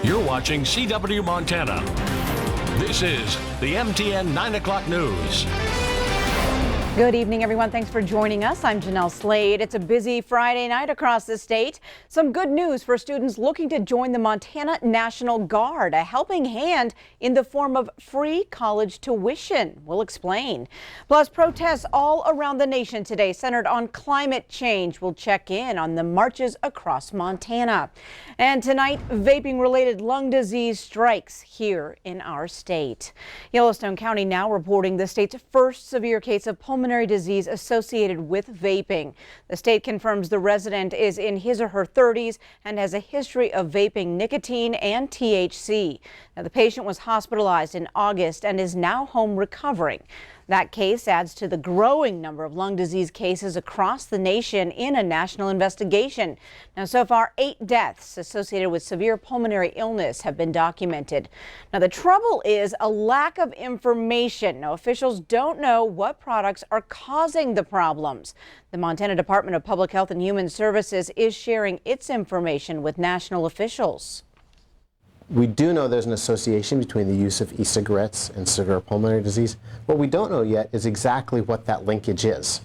You're watching CW Montana. This is the MTN 9 o'clock news. Good evening, everyone. Thanks for joining us. I'm Jeanelle Slade. It's a busy Friday night across the state. Some good news for students looking to join the Montana National Guard, a helping hand in the form of free college tuition. We'll explain. Plus, protests all around the nation today centered on climate change. We'll check in on the marches across Montana. And tonight, vaping-related lung disease strikes here in our state. Yellowstone County now reporting the state's first severe case of pulmonary disease associated with vaping. The state confirms the resident is in his or her 30s and has a history of vaping nicotine and THC. Now, the patient was hospitalized in August and is now home recovering. That case adds to the growing number of lung disease cases across the nation in a national investigation. Now, so far, 8 deaths associated with severe pulmonary illness have been documented. Now, the trouble is a lack of information. Now, officials don't know what products are causing the problems. The Montana Department of Public Health and Human Services is sharing its information with national officials. We do know there's an association between the use of e-cigarettes and severe pulmonary disease. What we don't know yet is exactly what that linkage is.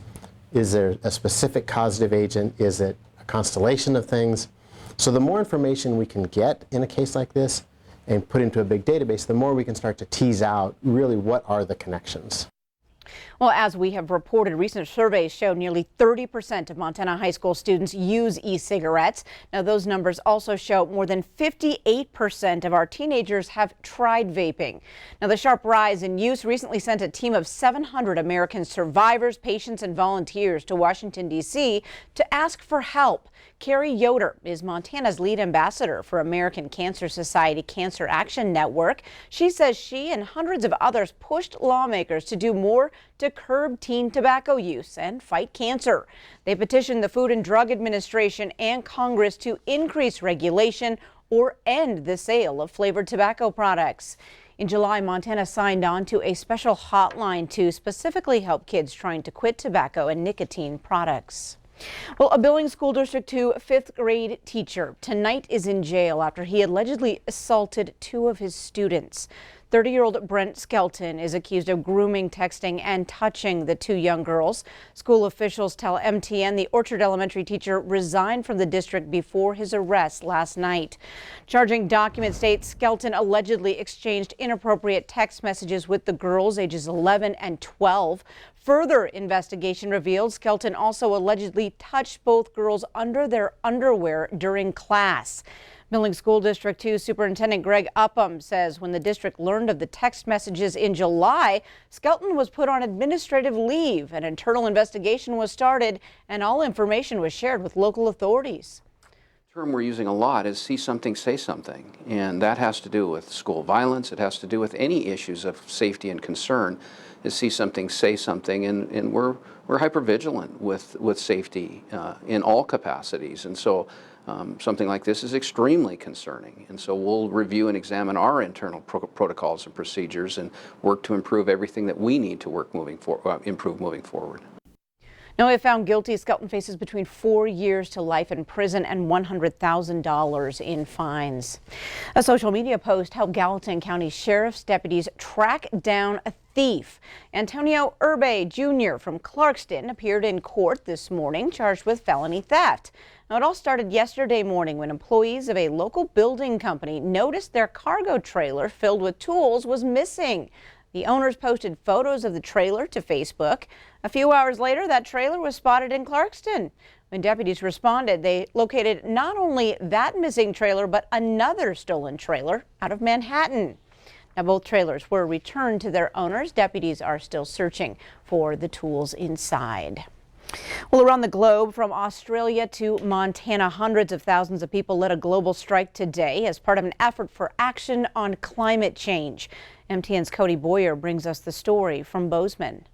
Is there a specific causative agent? Is it a constellation of things? So the more information we can get in a case like this and put into a big database, the more we can start to tease out really what are the connections. Well, as we have reported, recent surveys show nearly 30% of Montana high school students use e-cigarettes. Now, those numbers also show more than 58% of our teenagers have tried vaping. Now, the sharp rise in use recently sent a team of 700 American survivors, patients, and volunteers to Washington, D.C. to ask for help. Carrie Yoder is Montana's lead ambassador for American Cancer Society Cancer Action Network. She says she and hundreds of others pushed lawmakers to do more to curb teen tobacco use and fight cancer. They petitioned the Food and Drug Administration and Congress to increase regulation or end the sale of flavored tobacco products. In July, Montana signed on to a special hotline to specifically help kids trying to quit tobacco and nicotine products. Well, a Billings School District 2 fifth grade teacher tonight is in jail after he allegedly assaulted 2 of his students. 30-year-old Brent Skelton is accused of grooming, texting, and touching the 2 young girls. School officials tell MTN the Orchard Elementary teacher resigned from the district before his arrest last night. Charging documents state Skelton allegedly exchanged inappropriate text messages with the girls ages 11 and 12. Further investigation revealed Skelton also allegedly touched both girls under their underwear during class. Billings School District 2 Superintendent Greg Upham says when the district learned of the text messages in July, Skelton was put on administrative leave. An internal investigation was started and all information was shared with local authorities. The term we're using a lot is see something, say something, and that has to do with school violence. It has to do with any issues of safety and concern. Is see something, say something, and we're hypervigilant with safety in all capacities, and so something like this is extremely concerning. And so we'll review and examine our internal protocols and procedures and work to improve everything that we need to improve moving forward. Now, if found guilty, Skelton faces between 4 years to life in prison and $100,000 in fines. A social media post helped Gallatin County Sheriff's deputies track down a thief. Antonio Urbe Jr. from Clarkston appeared in court this morning charged with felony theft. Now, it all started yesterday morning when employees of a local building company noticed their cargo trailer filled with tools was missing. The owners posted photos of the trailer to Facebook. A few hours later, that trailer was spotted in Clarkston. When deputies responded, they located not only that missing trailer, but another stolen trailer out of Manhattan. Now, both trailers were returned to their owners. Deputies are still searching for the tools inside. Well, around the globe, from Australia to Montana, hundreds of thousands of people led a global strike today as part of an effort for action on climate change. MTN's Cody Boyer brings us the story from Bozeman.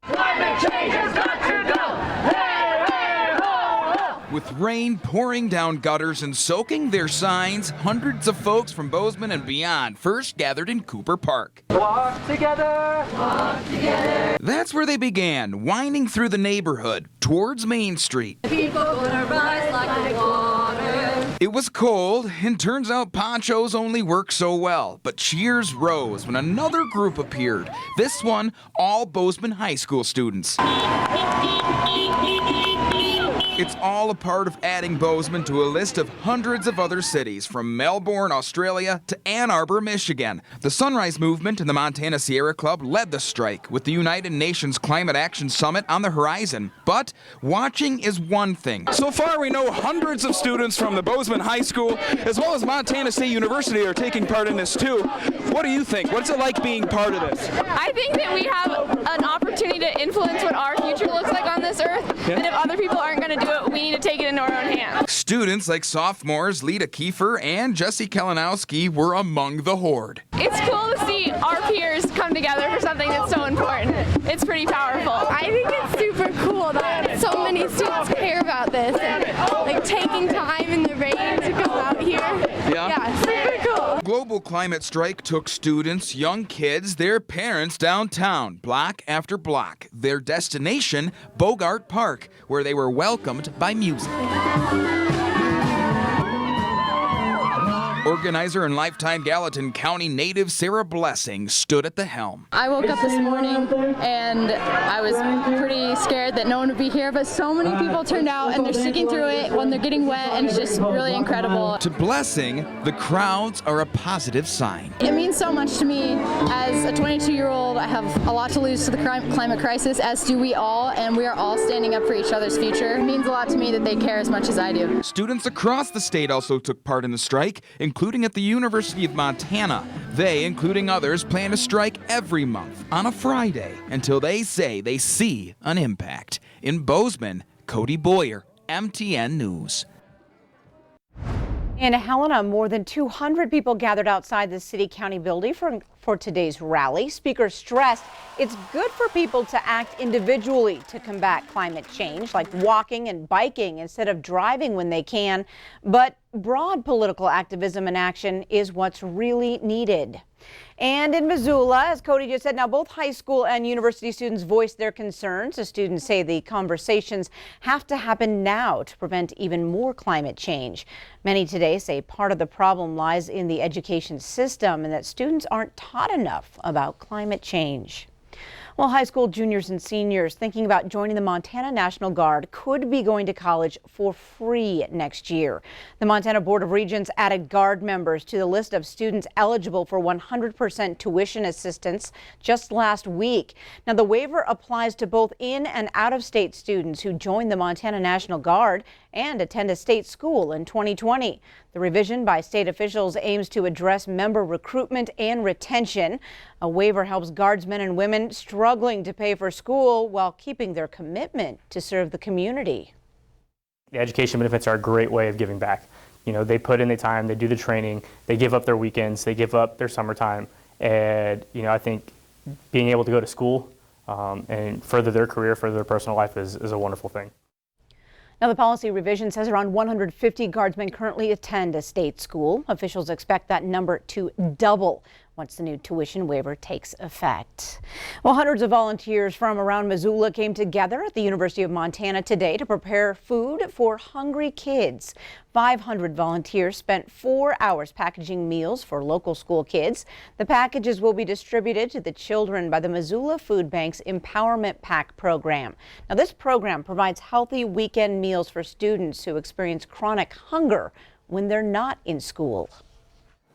Climate change has got to go! Hey, hey, ho, ho! With rain pouring down gutters and soaking their signs, hundreds of folks from Bozeman and beyond first gathered in Cooper Park. Walk together! Walk together! That's where they began, winding through the neighborhood towards Main Street. People gonna rise like the water. It was cold, and turns out ponchos only work so well. But cheers rose when another group appeared. This one, all Bozeman High School students. It's all a part of adding Bozeman to a list of hundreds of other cities, from Melbourne, Australia to Ann Arbor, Michigan. The Sunrise Movement and the Montana Sierra Club led the strike, with the United Nations Climate Action Summit on the horizon. But watching is one thing. So far, we know hundreds of students from the Bozeman High School, as well as Montana State University, are taking part in this too. What do you think? What's it like being part of this? I think that we have an opportunity to influence what our future looks like on this earth, and if other people aren't going to do it, we need to take it into our own hands. Students like sophomores Lita Kiefer and Jesse Kalinowski were among the horde. It's cool to see our peers come together for something that's so important. It's pretty powerful. I think it's super cool that so many students care about this and like taking time in the rain to come out here. Yeah, super cool. Global Climate Strike took students, young kids, their parents downtown, block after block. Their destination, Bogart Park, where they were welcomed by music. Organizer and lifetime Gallatin County native Sarah Blessing stood at the helm. I woke up this morning and I was pretty scared that no one would be here, but so many people turned out and they're sticking through it when they're getting wet, and it's just really incredible. To Blessing, the crowds are a positive sign. It means so much to me. As a 22-year-old, I have a lot to lose to the climate crisis, as do we all, and we are all standing up for each other's future. It means a lot to me that they care as much as I do. Students across the state also took part in the strike, including at the University of Montana. They, including others, plan to strike every month on a Friday until they say they see an impact. In Bozeman, Cody Boyer, MTN News. In Helena, more than 200 people gathered outside the city-county building for today's rally. Speakers stressed it's good for people to act individually to combat climate change, like walking and biking instead of driving when they can. But broad political activism and action is what's really needed. And in Missoula, as Cody just said, now both high school and university students voiced their concerns. The students say the conversations have to happen now to prevent even more climate change. Many today say part of the problem lies in the education system and that students aren't taught enough about climate change. Well, high school juniors and seniors thinking about joining the Montana National Guard could be going to college for free next year. The Montana Board of Regents added Guard members to the list of students eligible for 100% tuition assistance just last week. Now, the waiver applies to both in and out-of-state students who join the Montana National Guard and attend a state school in 2020. The revision by state officials aims to address member recruitment and retention. A waiver helps Guardsmen and women struggling to pay for school while keeping their commitment to serve the community. The education benefits are a great way of giving back. You know, they put in the time, they do the training, they give up their weekends, they give up their summertime. And, you know, I think being able to go to school and further their career, further their personal life is a wonderful thing. Now, the policy revision says around 150 Guardsmen currently attend a state school. Officials expect that number to double once the new tuition waiver takes effect. Well, hundreds of volunteers from around Missoula came together at the University of Montana today to prepare food for hungry kids. 500 volunteers spent 4 hours packaging meals for local school kids. The packages will be distributed to the children by the Missoula Food Bank's Empowerment Pack program. Now, this program provides healthy weekend meals for students who experience chronic hunger when they're not in school.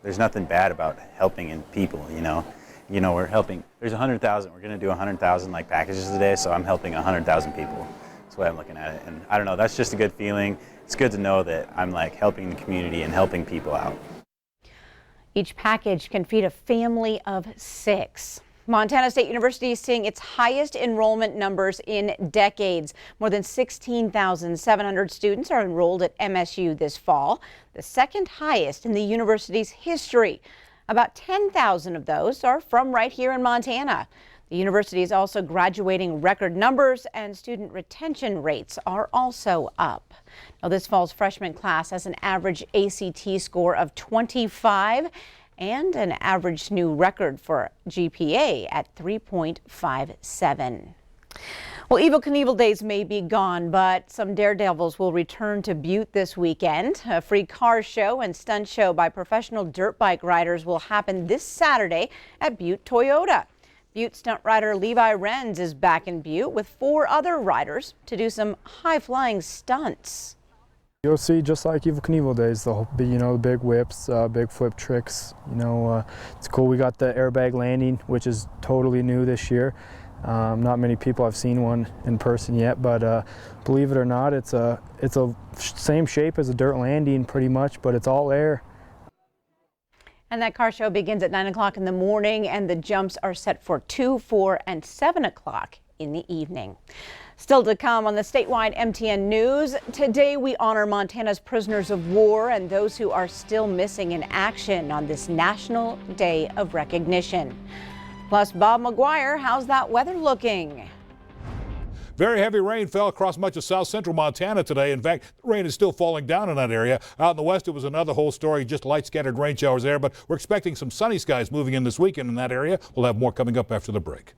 There's nothing bad about helping in people, you know. We're helping, there's 100,000, we're gonna do 100,000 like packages today, so I'm helping 100,000 people. That's the way I'm looking at it. And I don't know, that's just a good feeling. It's good to know that I'm like helping the community and helping people out. Each package can feed a family of 6. Montana State University is seeing its highest enrollment numbers in decades. More than 16,700 students are enrolled at MSU this fall, the second highest in the university's history. About 10,000 of those are from right here in Montana. The university is also graduating record numbers, and student retention rates are also up. Now, this fall's freshman class has an average ACT score of 25 and an average new record for GPA at 3.57. Well, Evel Knievel days may be gone, but some Daredevils will return to Butte this weekend. A free car show and stunt show by professional dirt bike riders will happen this Saturday at Butte Toyota. Butte stunt rider Levi Renz is back in Butte with 4 other riders to do some high-flying stunts. You'll see, just like Evel Knievel days, the big whips, big flip tricks. It's cool. We got the airbag landing, which is totally new this year. Not many people have seen one in person yet, but believe it or not, it's a same shape as a dirt landing pretty much, but it's all air. And that car show begins at 9 o'clock in the morning, and the jumps are set for 2, 4, and 7 o'clock in the evening. Still to come on the statewide MTN News, today we honor Montana's prisoners of war and those who are still missing in action on this National Day of Recognition. Plus, Bob McGuire, how's that weather looking? Very heavy rain fell across much of south central Montana today. In fact, rain is still falling down in that area. Out in the west, it was another whole story, just light scattered rain showers there, but we're expecting some sunny skies moving in this weekend in that area. We'll have more coming up after the break.